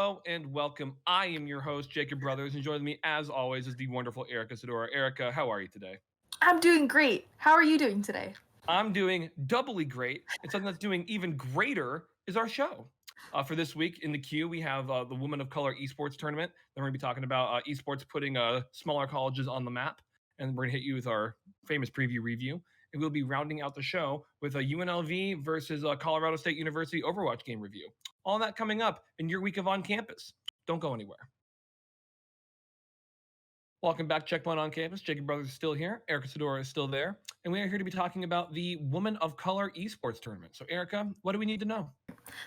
Hello and welcome. I am your host, Jacob Brothers, and joining me as always is the wonderful Erica Sadora. Erica, how are you today? I'm doing great. How are you doing today? I'm doing doubly great, and something that's doing even greater is our show. For this week in the queue, we have the Women of Color Esports Tournament. Then we're going to be talking about esports putting smaller colleges on the map, and we're going to hit you with our famous preview review. And we'll be rounding out the show with a UNLV versus Colorado State University Overwatch game review. All that coming up in your week of on campus. Don't go anywhere. Welcome back, Checkpoint on Campus. Jacob Brothers is still here. Erica Sadora is still there. And we are here to be talking about the Women of Color Esports Tournament. So, Erica, what do we need to know?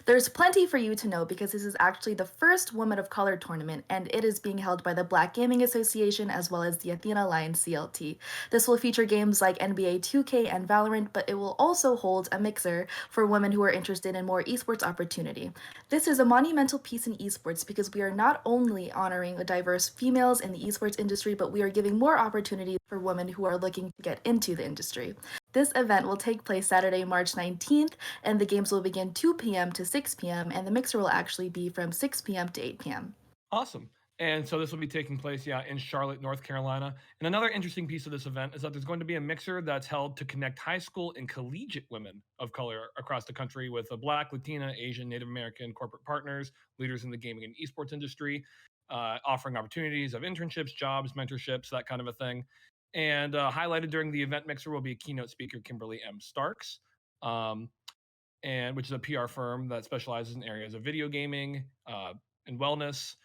There's plenty for you to know because this is actually the first Women of Color tournament, and it is being held by the Black Gaming Association as well as the Athena Alliance CLT. This will feature games like NBA 2K and Valorant, but it will also hold a mixer for women who are interested in more esports opportunity. This is a monumental piece in esports because we are not only honoring the diverse females in the esports industry, but we are giving more opportunities for women who are looking to get into the industry. This event will take place Saturday, March 19th, and the games will begin 2 p.m. to 6 p.m., and the mixer will actually be from 6 p.m. to 8 p.m. Awesome. And so this will be taking place, in Charlotte, North Carolina. And another interesting piece of this event is that there's going to be a mixer that's held to connect high school and collegiate women of color across the country with a Black, Latina, Asian, Native American corporate partners, leaders in the gaming and esports industry, offering opportunities of internships, jobs, mentorships, that kind of a thing. And highlighted during the event mixer will be keynote speaker Kimberly M. Starks, and which is a PR firm that specializes in areas of video gaming and wellness.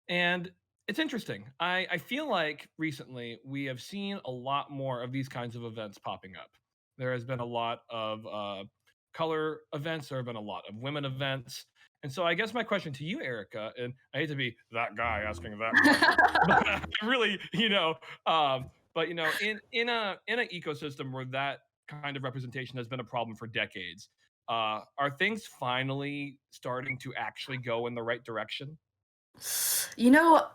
And it's interesting. I feel like recently we have seen a lot more of these kinds of events popping up. There has been a lot of color events. There have been a lot of women events. And so I guess my question to you, Erica, and I hate to be that guy asking that question, but really, but in an ecosystem where that kind of representation has been a problem for decades, are things finally starting to actually go in the right direction? You know,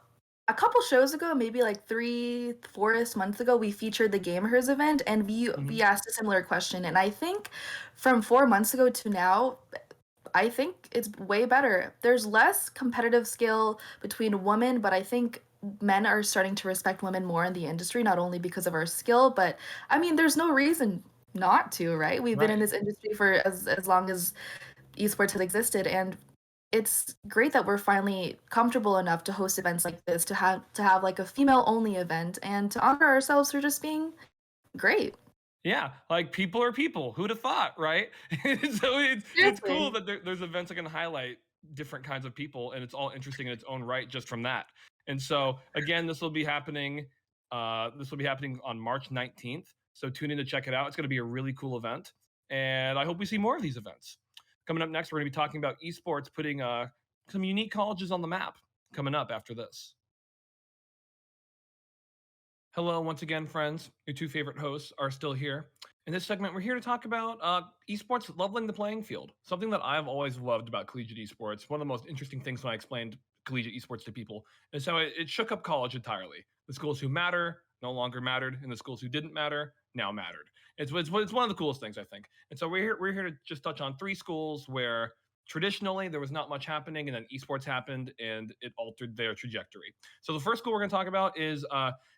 a couple shows ago, maybe like 3, 4 months ago, we featured the Game Hers event, and we Mhm. asked a similar question. And I think from 4 months ago to now, I think it's way better. There's less competitive skill between women, but I think men are starting to respect women more in the industry, not only because of our skill, but I mean, there's no reason not to, right? We've been in Right. this industry for as long as esports has existed, and it's great that we're finally comfortable enough to host events like this, to have like a female only event and to honor ourselves for just being great. Yeah, like people are people. Who'd have thought, right? So it's cool Seriously. that there's events that can highlight different kinds of people, and it's all interesting in its own right just from that. And so again, this will be happening. This will be happening on March 19th. So tune in to check it out. It's going to be a really cool event, and I hope we see more of these events. Coming up next, we're going to be talking about esports putting some unique colleges on the map. Coming up after this. Hello, once again, friends. Your two favorite hosts are still here. In this segment, we're here to talk about esports leveling the playing field, something that I've always loved about collegiate esports. One of the most interesting things when I explained collegiate esports to people is how it shook up college entirely. The schools who matter no longer mattered, and the schools who didn't matter now mattered. It's one of the coolest things, I think. And so we're here to just touch on three schools where traditionally there was not much happening, and then esports happened, and it altered their trajectory. So the first school we're going to talk about is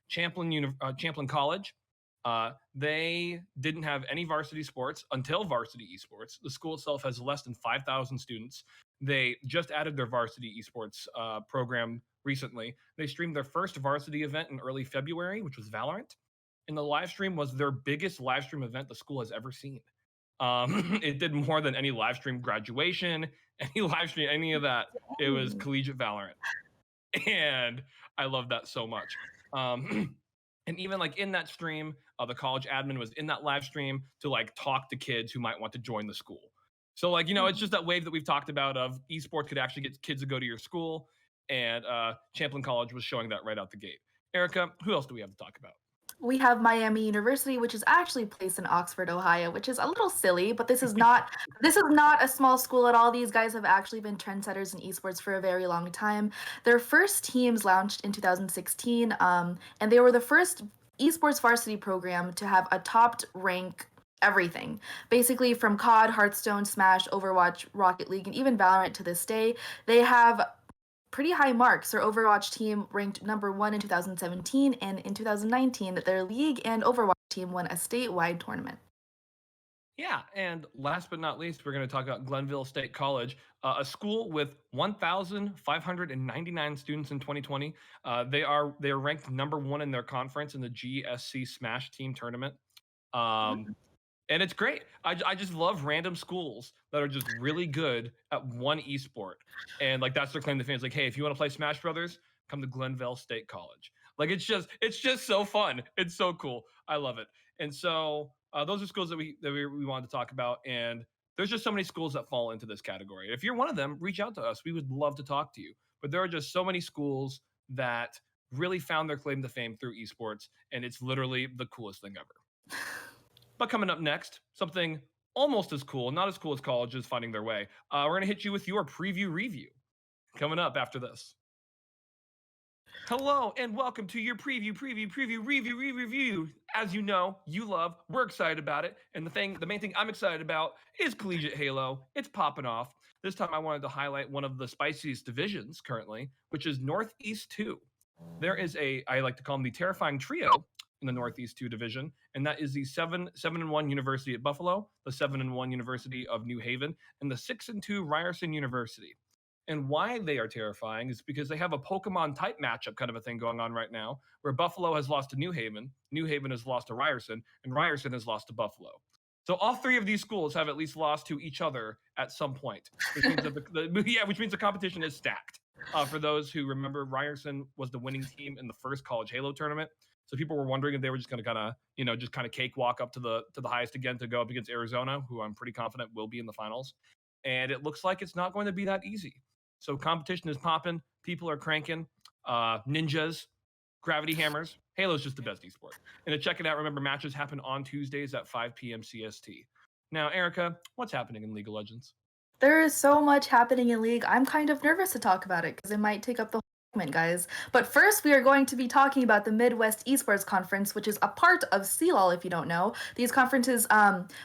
Champlin College. They didn't have any varsity sports until varsity esports. The school itself has less than 5,000 students. They just added their varsity esports program recently. They streamed their first varsity event in early February, which was Valorant. And the live stream was their biggest live stream event the school has ever seen. It did more than any live stream graduation, any live stream, any of that. It was Mm. collegiate Valorant. And I love that so much. And even like in that stream, the college admin was in that live stream to like talk to kids who might want to join the school. So like it's just that wave that we've talked about of esports could actually get kids to go to your school, and Champlin College was showing that right out the gate. Erica, who else do we have to talk about? We have Miami University, which is actually placed in Oxford, Ohio, which is a little silly, but this is not a small school at all. These guys have actually been trendsetters in esports for a very long time. Their first teams launched in 2016, and they were the first esports varsity program to have a topped rank everything. Basically from COD, Hearthstone, Smash, Overwatch, Rocket League, and even Valorant to this day. They have pretty high marks. Their Overwatch team ranked #1 in 2017, and in 2019, their league and Overwatch team won a statewide tournament. Yeah, and last but not least, we're going to talk about Glenville State College, a school with 1,599 students in 2020. They are ranked #1 in their conference in the GSC Smash Team Tournament. Um, and it's great. I just love random schools that are just really good at one esport, and like that's their claim to fame. It's like, hey, if you want to play Smash Brothers, come to Glenville State College. Like it's just so fun. It's so cool. I love it. And so those are schools that we wanted to talk about, and there's just so many schools that fall into this category. If you're one of them, reach out to us. We would love to talk to you. But there are just so many schools that really found their claim to fame through esports, and it's literally the coolest thing ever. But coming up next, something almost as cool, not as cool as colleges finding their way. We're going to hit you with your preview review coming up after this. Hello and welcome to your review. As you know, you love, we're excited about it. And the main thing I'm excited about is Collegiate Halo. It's popping off. This time I wanted to highlight one of the spiciest divisions currently, which is Northeast 2. There is I like to call them the terrifying trio in the Northeast 2 division, and that is the 7-1 University at Buffalo, the 7-1 University of New Haven, and the 6-2 Ryerson University. And why they are terrifying is because they have a Pokemon type matchup kind of a thing going on right now, where Buffalo has lost to New Haven has lost to Ryerson, and Ryerson has lost to Buffalo. So all three of these schools have at least lost to each other at some point, which means that which means the competition is stacked. For those who remember, Ryerson was the winning team in the first College Halo tournament. So people were wondering if they were just going to kind of, just kind of cakewalk up to the highest again to go up against Arizona, who I'm pretty confident will be in the finals. And it looks like it's not going to be that easy. So competition is popping. People are cranking. Ninjas, gravity hammers. Halo's just the best esport. And to check it out, remember matches happen on Tuesdays at 5 p.m. CST. Now, Erica, what's happening in League of Legends? There is so much happening in League. I'm kind of nervous to talk about it because it might take up the whole segment, guys. But first, we are going to be talking about the Midwest Esports Conference, which is a part of CLOL, if you don't know. These conferences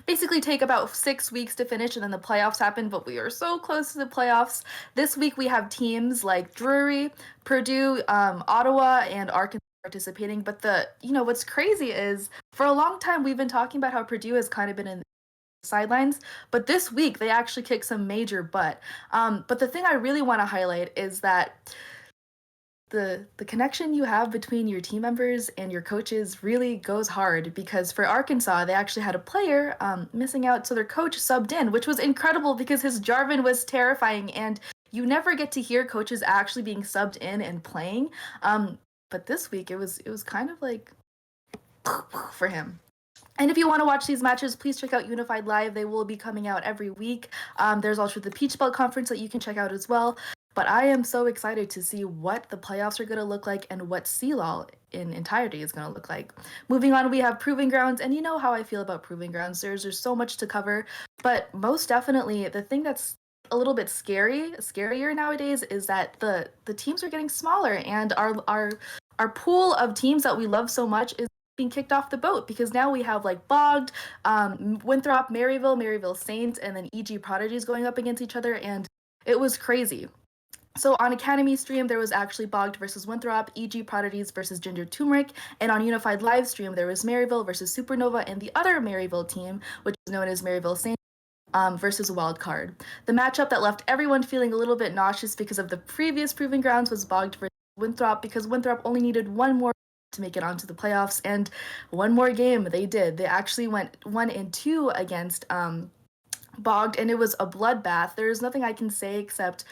basically take about 6 weeks to finish, and then the playoffs happen, but we are so close to the playoffs. This week, we have teams like Drury, Purdue, Ottawa, and Arkansas participating. But what's crazy is for a long time, we've been talking about how Purdue has kind of been in sidelines, but this week they actually kicked some major butt. But the thing I really want to highlight is that the connection you have between your team members and your coaches really goes hard, because for Arkansas they actually had a player missing out, so their coach subbed in, which was incredible because his Jarvan was terrifying, and you never get to hear coaches actually being subbed in and playing. But this week it was kind of like for him. And if you want to watch these matches, please check out Unified Live. They will be coming out every week. There's also the Peach Belt Conference that you can check out as well. But I am so excited to see what the playoffs are going to look like and what CLOL in entirety is going to look like. Moving on, we have Proving Grounds, and you know how I feel about Proving Grounds. There's so much to cover, but most definitely the thing that's a little bit scarier nowadays is that the teams are getting smaller, and our pool of teams that we love so much is being kicked off the boat, because now we have like Bogged, Winthrop, Maryville Saints, and then EG Prodigies going up against each other, and it was crazy. So on Academy stream, there was actually Bogged versus Winthrop, EG Prodigies versus Ginger Turmeric, and on Unified live stream, there was Maryville versus Supernova and the other Maryville team, which is known as Maryville Saints, versus Wildcard. The matchup that left everyone feeling a little bit nauseous because of the previous Proving Grounds was Bogged versus Winthrop, because Winthrop only needed one more to make it onto the playoffs, and one more game they did. They actually went 1-2 against Bogged, and it was a bloodbath. There's nothing I can say except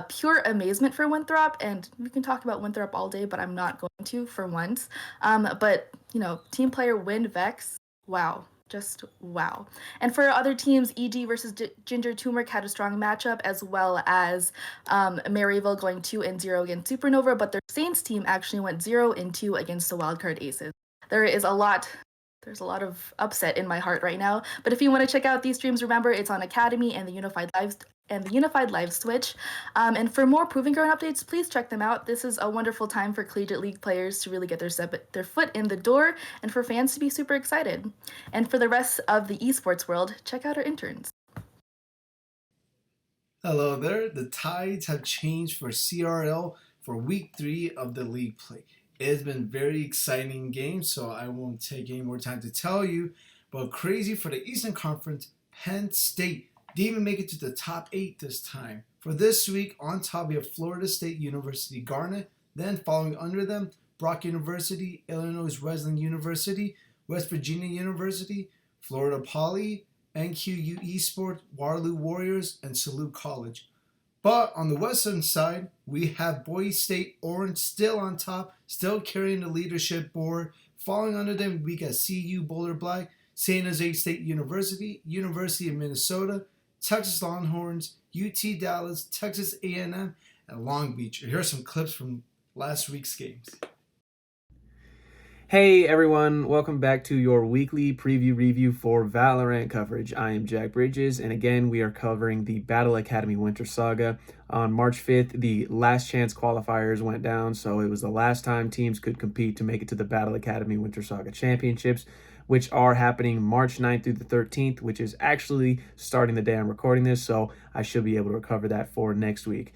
pure amazement for Winthrop, and we can talk about Winthrop all day, but I'm not going to for once. But team player Win Vex, wow. Just wow. And for other teams, EG versus Ginger Turmeric had a strong matchup, as well as Maryville going 2-0 against Supernova, but their Saints team actually went 0-2 against the Wildcard Aces. There's a lot of upset in my heart right now, but if you want to check out these streams, remember it's on Academy and the Unified Live Switch. And for more Proving Ground updates, please check them out. This is a wonderful time for Collegiate League players to really get their foot in the door, and for fans to be super excited. And for the rest of the esports world, check out our interns. Hello there. The tides have changed for CRL for week 3 of the league play. It has been very exciting game, so I won't take any more time to tell you. But crazy for the Eastern Conference, Penn State didn't even make it to the top 8 this time. For this week, on top we have Florida State University Garnet, then following under them, Brock University, Illinois Wesleyan University, West Virginia University, Florida Poly, NQU Esports, Waterloo Warriors, and Salute College. But on the western side, we have Boise State Orange still on top, still carrying the leadership board. Following under them, we got CU Boulder Black, San Jose State University, University of Minnesota, Texas Longhorns, UT Dallas, Texas A&M, and Long Beach. Here are some clips from last week's games. Hey everyone, welcome back to your weekly preview review for Valorant coverage. I am Jack Bridges, and again we are covering the Battle Academy Winter Saga. On March 5th, the last chance qualifiers went down, so it was the last time teams could compete to make it to the Battle Academy Winter Saga Championships, which are happening March 9th through the 13th, which is actually starting the day I'm recording this, so I should be able to cover that for next week.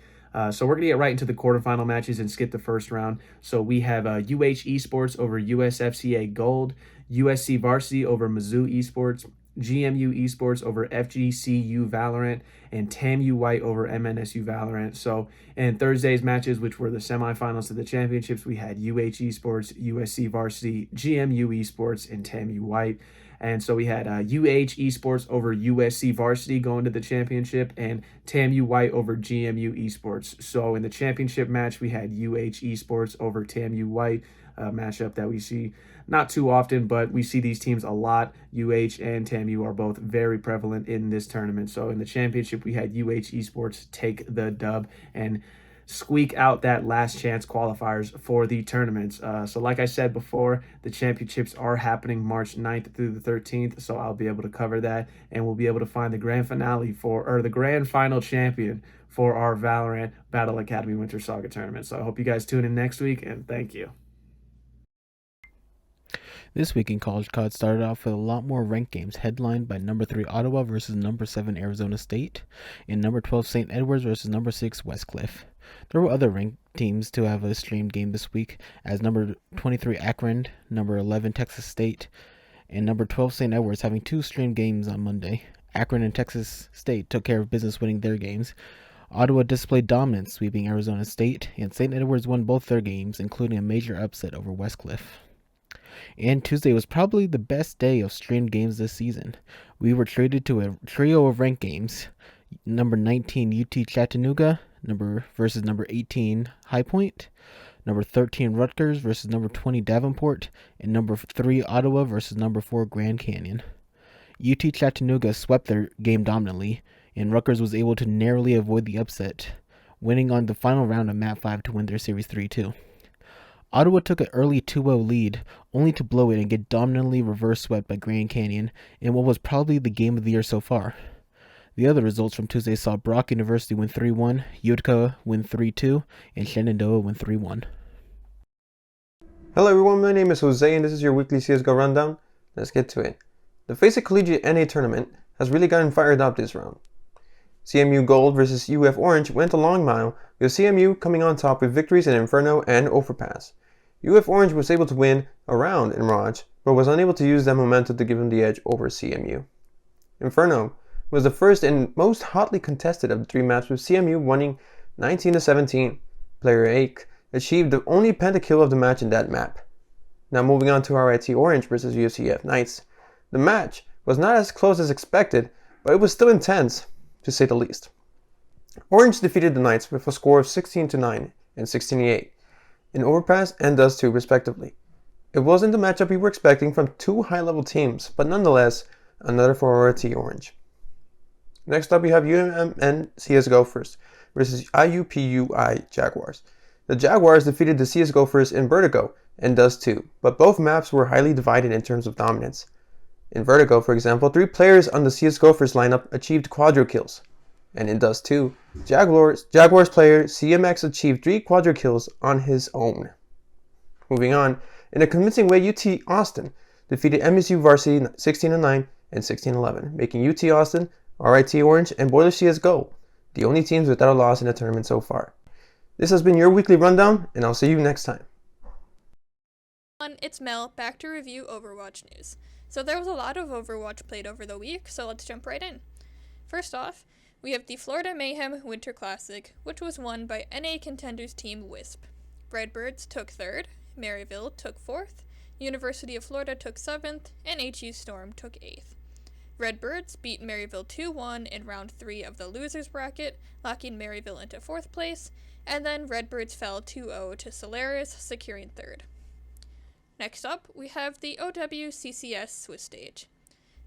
So we're going to get right into the quarterfinal matches and skip the first round. So we have UH Esports over USFCA Gold, USC Varsity over Mizzou Esports, GMU Esports over FGCU Valorant, and TAMU White over MNSU Valorant. So in Thursday's matches, which were the semifinals of the championships, we had UH Esports, USC Varsity, GMU Esports, and TAMU White. And so we had UH Esports over USC Varsity going to the championship, and TAMU White over GMU Esports. So in the championship match, we had UH Esports over TAMU White, a matchup that we see not too often, but we see these teams a lot. UH and TAMU are both very prevalent in this tournament. So in the championship, we had UH Esports take the dub and squeak out that last chance qualifiers for the tournaments. So like I said before, the championships are happening March 9th through the 13th, so I'll be able to cover that, and we'll be able to find the grand finale or the grand final champion for our Valorant Battle Academy Winter Saga tournament. So I hope you guys tune in next week, and thank you. This week in College COD started off with a lot more ranked games, headlined by number 3 Ottawa versus number 7 Arizona State, and number 12 St. Edwards versus number 6 Westcliff. There were other ranked teams to have a streamed game this week, as number 23 Akron, number 11 Texas State, and number 12 St. Edwards having 2 streamed games on Monday. Akron and Texas State took care of business winning their games. Ottawa displayed dominance, sweeping Arizona State, and St. Edwards won both their games, including a major upset over Westcliff. And Tuesday was probably the best day of streamed games this season. We were treated to a trio of ranked games. Number 19 UT Chattanooga versus number 18 High Point, number 13 Rutgers versus number 20 Davenport, and number 3 Ottawa versus number 4 Grand Canyon. UT Chattanooga swept their game dominantly, and Rutgers was able to narrowly avoid the upset, winning on the final round of Map 5 to win their Series 3-2. Ottawa took an early 2-0 lead, only to blow it and get dominantly reverse swept by Grand Canyon in what was probably the game of the year so far. The other results from Tuesday saw Brock University win 3-1, Utica win 3-2, and Shenandoah win 3-1. Hello everyone, my name is Jose and this is your weekly CSGO rundown. Let's get to it. The FACEIT Collegiate NA tournament has really gotten fired up this round. CMU Gold versus UF Orange went a long mile, with CMU coming on top with victories in Inferno and Overpass. UF Orange was able to win a round in Raj, but was unable to use that momentum to give them the edge over CMU. Inferno was the first and most hotly contested of the 3 maps, with CMU winning 19-17. Player 8 achieved the only pentakill of the match in that map. Now moving on to RIT Orange versus UCF Knights. The match was not as close as expected, but it was still intense, to say the least. Orange defeated the Knights with a score of 16-9 and 16-8 in Overpass and Dust 2 respectively. It wasn't the matchup we were expecting from 2 high-level teams, but nonetheless, another for RIT Orange. Next up we have and CSGO first versus IUPUI Jaguars. The Jaguars defeated the CS Gophers in Vertigo and Dust 2, but both maps were highly divided in terms of dominance. In Vertigo, for example, 3 players on the CS Gophers lineup achieved quadro kills, and in Dust 2, Jaguars player CMX achieved 3 quadro kills on his own. Moving on, in a convincing way, UT Austin defeated MSU Varsity 16-9 and 16-11, making UT Austin, RIT Orange, and Boiler CSGO the only teams without a loss in the tournament so far. This has been your weekly rundown, and I'll see you next time. It's Mel, back to review Overwatch news. So there was a lot of Overwatch played over the week, so let's jump right in. First off, we have the Florida Mayhem Winter Classic, which was won by NA contenders team Wisp. Redbirds took 3rd, Maryville took 4th, University of Florida took 7th, and HU Storm took 8th. Redbirds beat Maryville 2-1 in round 3 of the losers bracket, locking Maryville into 4th place, and then Redbirds fell 2-0 to Solaris, securing 3rd. Next up, we have the Ccs Swiss Stage.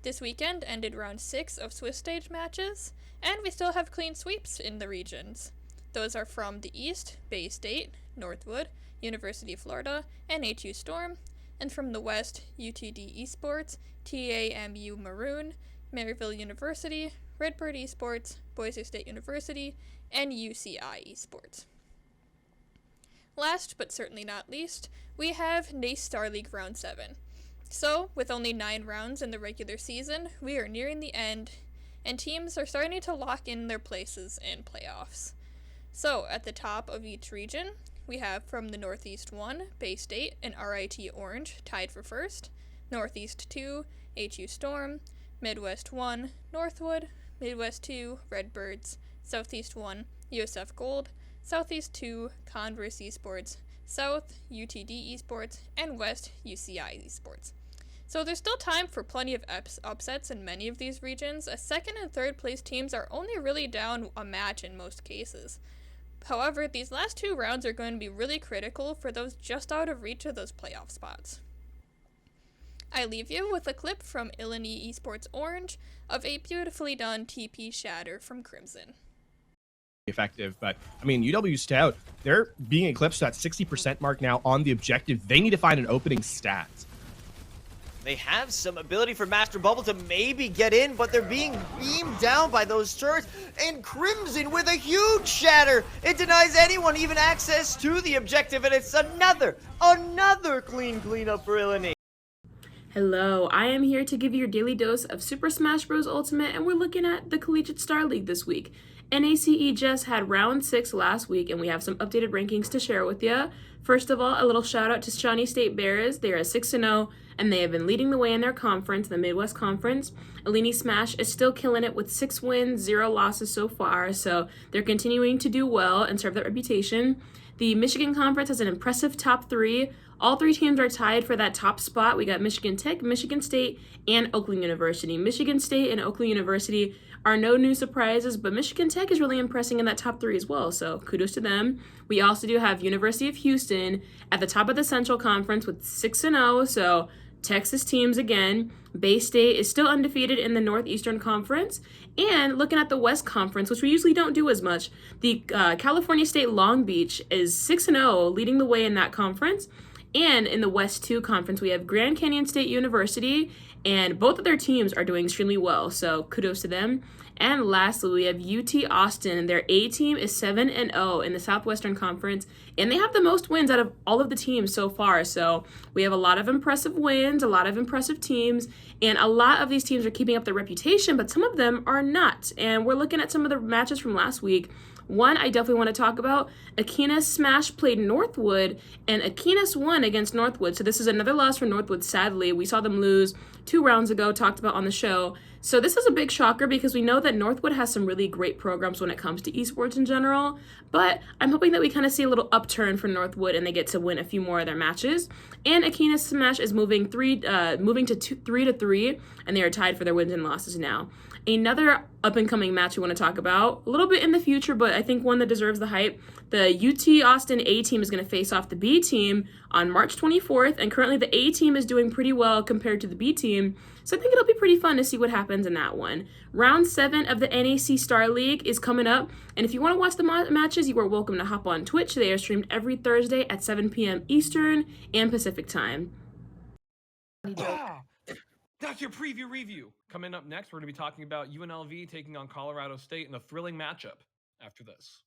This weekend ended round 6 of Swiss Stage matches, and we still have clean sweeps in the regions. Those are from the East, Bay State, Northwood, University of Florida, and HU Storm, and from the West, UTD Esports, TAMU Maroon, Maryville University, Redbird Esports, Boise State University, and UCI Esports. Last, but certainly not least, we have Naystar League Round 7. So, with only 9 rounds in the regular season, we are nearing the end, and teams are starting to lock in their places in playoffs. So, at the top of each region, we have from the Northeast 1, Bay State and RIT Orange tied for 1st, Northeast 2, HU Storm, Midwest 1, Northwood, Midwest 2, Redbirds, Southeast 1, USF Gold, Southeast 2, Converse Esports, South, UTD Esports, and West, UCI Esports. So there's still time for plenty of upsets in many of these regions, as 2nd and 3rd place teams are only really down a match in most cases. However, these last 2 rounds are going to be really critical for those just out of reach of those playoff spots. I leave you with a clip from Illini Esports Orange of a beautifully done TP shatter from Crimson. Effective, but I mean, UW Stout, they're being eclipsed at 60% mark now on the objective. They need to find an opening stat. They have some ability for Master Bubble to maybe get in, but they're being beamed down by those turrets. And Crimson with a huge shatter. It denies anyone even access to the objective, and it's another clean cleanup for Illini. Hello, I am here to give you your daily dose of Super Smash Bros. Ultimate, and we're looking at the Collegiate Star League this week. NACE just had round 6 last week, and we have some updated rankings to share with you. First of all, a little shout out to Shawnee State Bears. They are 6-0, and they have been leading the way in their conference, the Midwest Conference. Illini Smash is still killing it with 6 wins, 0 losses so far, so they're continuing to do well and serve that reputation. The Michigan Conference has an impressive top 3. All 3 teams are tied for that top spot. We got Michigan Tech, Michigan State, and Oakland University. Michigan State and Oakland University are no new surprises, but Michigan Tech is really impressing in that top 3 as well, so kudos to them. We also do have University of Houston at the top of the Central Conference with 6-0, so Texas teams again. Bay State is still undefeated in the Northeastern Conference. And looking at the West Conference, which we usually don't do as much, the California State Long Beach is 6-0, leading the way in that conference. And in the West 2 Conference, we have Grand Canyon State University, and both of their teams are doing extremely well, so kudos to them. And lastly, we have UT Austin. Their A team is 7-0 in the Southwestern Conference, and they have the most wins out of all of the teams so far. So we have a lot of impressive wins, a lot of impressive teams, and a lot of these teams are keeping up their reputation, but some of them are not. And we're looking at some of the matches from last week. One I definitely want to talk about, Aquinas Smash played Northwood, and Aquinas won against Northwood. So this is another loss for Northwood, sadly. We saw them lose 2 rounds ago, talked about on the show. So this is a big shocker because we know that Northwood has some really great programs when it comes to esports in general, but I'm hoping that we kind of see a little upturn for Northwood and they get to win a few more of their matches. And Aquinas Smash is moving to 3-3, and they are tied for their wins and losses now. Another up-and-coming match we want to talk about, a little bit in the future, but I think one that deserves the hype. The UT Austin A team is going to face off the B team on March 24th, and currently the A team is doing pretty well compared to the B team, so I think it'll be pretty fun to see what happens in that one. Round 7 of the NAC Star League is coming up, and if you want to watch the matches, you are welcome to hop on Twitch. They are streamed every Thursday at 7 p.m. Eastern and Pacific time. That's your preview review. Coming up next, we're going to be talking about UNLV taking on Colorado State in a thrilling matchup after this.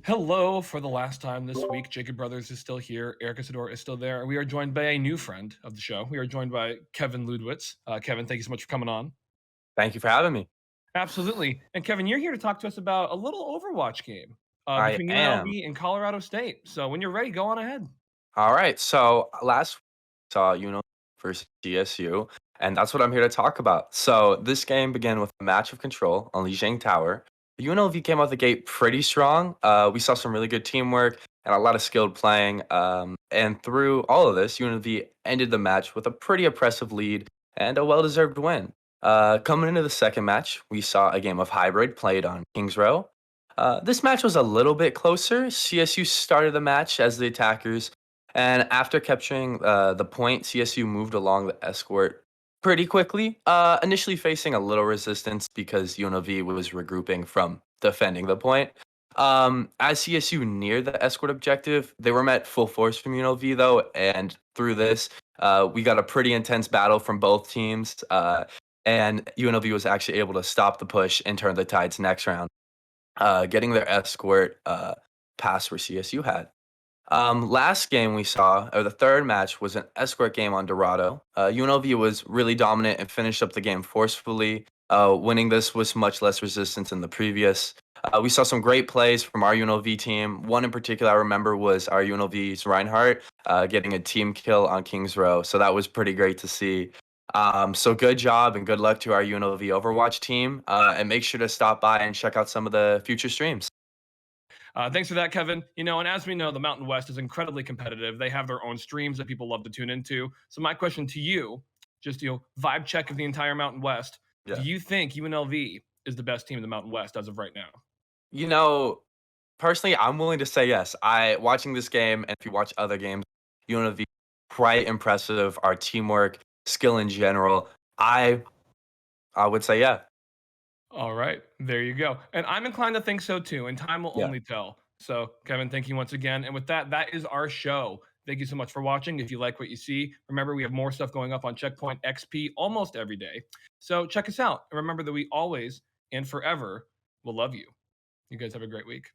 Hello for the last time this week. Jacob Brothers is still here. Erica Sador is still there. We are joined by a new friend of the show. We are joined by Kevin Ludwitz. Kevin, thank you so much for coming on. Thank you for having me. Absolutely. And Kevin, you're here to talk to us about a little Overwatch game I between am. UNLV and Colorado State. So when you're ready, go on ahead. All right. So last week we saw UNLV versus CSU, and that's what I'm here to talk about. So this game began with a match of control on Lijiang Tower. UNLV came out the gate pretty strong. We saw some really good teamwork and a lot of skilled playing. And through all of this, UNLV ended the match with a pretty oppressive lead and a well-deserved win. Coming into the second match, we saw a game of hybrid played on Kings Row. This match was a little bit closer. CSU started the match as the attackers, and after capturing the point, CSU moved along the escort pretty quickly, initially facing a little resistance because UNLV was regrouping from defending the point. As CSU neared the escort objective, they were met full force from UNLV though, and through this, we got a pretty intense battle from both teams, and UNLV was actually able to stop the push and turn the tides next round, getting their escort past where CSU had. Last game we saw, or the third match, was an escort game on Dorado. UNLV was really dominant and finished up the game forcefully, winning this with much less resistance than the previous. We saw some great plays from our UNLV team. One in particular I remember was our UNLV's Reinhardt getting a team kill on Kings Row. So that was pretty great to see. So good job and good luck to our UNLV Overwatch team. And make sure to stop by and check out some of the future streams. Thanks for that, Kevin. And as we know, the Mountain West is incredibly competitive. They have their own streams that people love to tune into. So my question to you, just vibe check of the entire Mountain West. Yeah. Do you think UNLV is the best team in the Mountain West as of right now? Personally, I'm willing to say yes. Watching this game, and if you watch other games, UNLV quite impressive. Our teamwork, skill in general. I would say yeah. All right, there you go. And I'm inclined to think so too, and time will Yeah. only tell. So, Kevin, thank you once again. And with that, that is our show. Thank you so much for watching. If you like what you see, remember we have more stuff going up on Checkpoint XP almost every day. So, check us out. And remember that we always and forever will love you. You guys have a great week.